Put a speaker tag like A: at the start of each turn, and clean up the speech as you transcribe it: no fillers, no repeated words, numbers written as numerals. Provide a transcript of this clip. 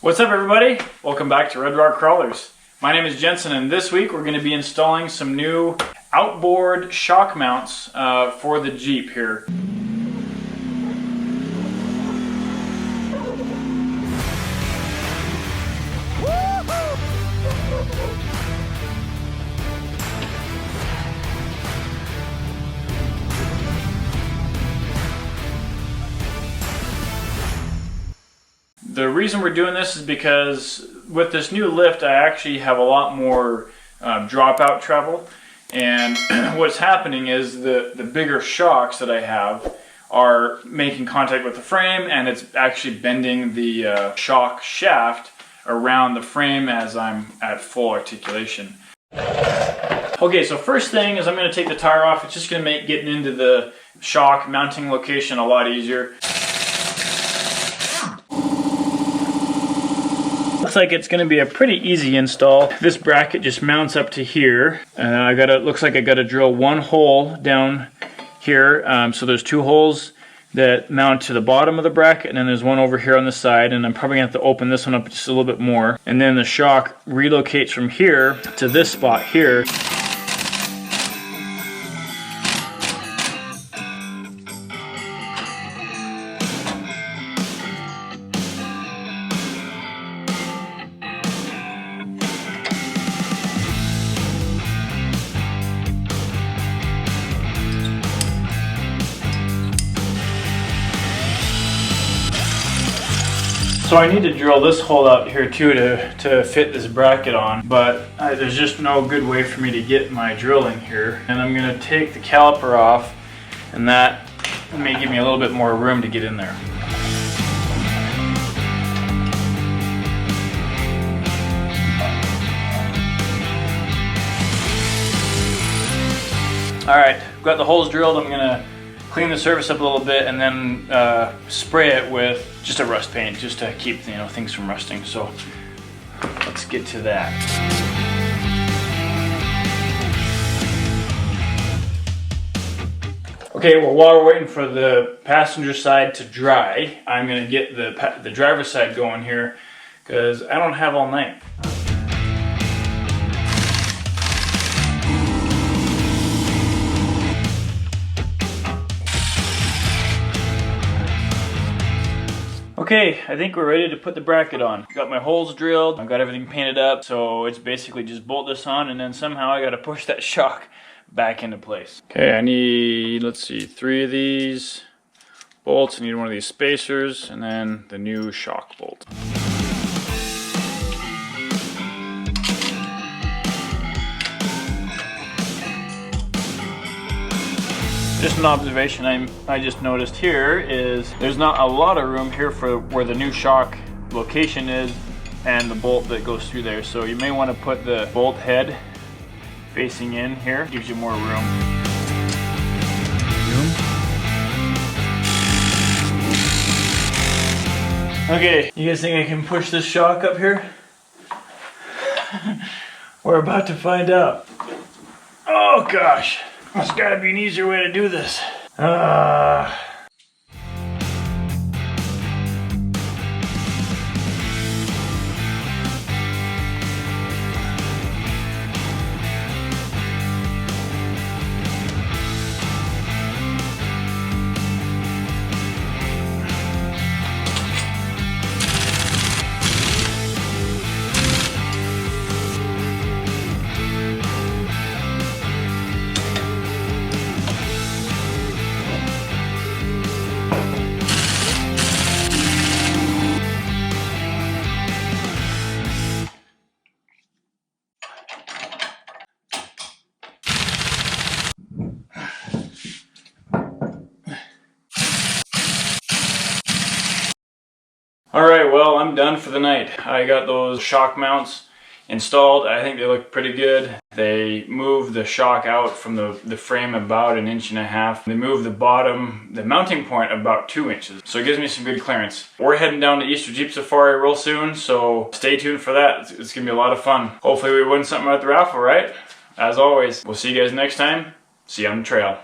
A: What's up everybody? Welcome back to Red Rock Crawlers. My name is Jensen and this week we're going to be installing some new outboard shock mounts for the Jeep here. The reason we're doing this is because with this new lift I actually have a lot more dropout travel, and what's happening is the bigger shocks that I have are making contact with the frame, and it's actually bending the shock shaft around the frame as I'm at full articulation. Okay, so first thing is I'm going to take the tire off. It's just going to make getting into the shock mounting location a lot easier. Looks like it's going to be a pretty easy install. This bracket just mounts up to here. Looks like I got to drill one hole down here. So there's two holes that mount to the bottom of the bracket, and then there's one over here on the side, and I'm probably going to have to open this one up just a little bit more. And then the shock relocates from here to this spot here. So I need to drill this hole out here too to fit this bracket on, but there's just no good way for me to get my drill in here. And I'm going to take the caliper off, and that may give me a little bit more room to get in there. Alright, got the holes drilled. I'm going to clean the surface up a little bit and then spray it with just a rust paint just to keep things from rusting. So let's get to that. Okay, well, while we're waiting for the passenger side to dry, I'm going to get the driver's side going here because I don't have all night. Okay, I think we're ready to put the bracket on. Got my holes drilled, I've got everything painted up, so it's basically just bolt this on, and then somehow I gotta push that shock back into place. Okay, I need, let's see, 3 of these bolts. I need one of these spacers, and then the new shock bolt. Just an observation I just noticed here is there's not a lot of room here for where the new shock location is and the bolt that goes through there. So you may want to put the bolt head facing in here. Gives you more room. Okay, you guys think I can push this shock up here? We're about to find out. Oh gosh. There's got to be an easier way to do this. Alright, well, I'm done for the night. I got those shock mounts installed. I think they look pretty good. They move the shock out from the frame about 1.5 inches. They move the mounting point about 2 inches. So it gives me some good clearance. We're heading down to Easter Jeep Safari real soon, so stay tuned for that. It's gonna be a lot of fun. Hopefully we win something at the raffle, right? As always, we'll see you guys next time. See you on the trail.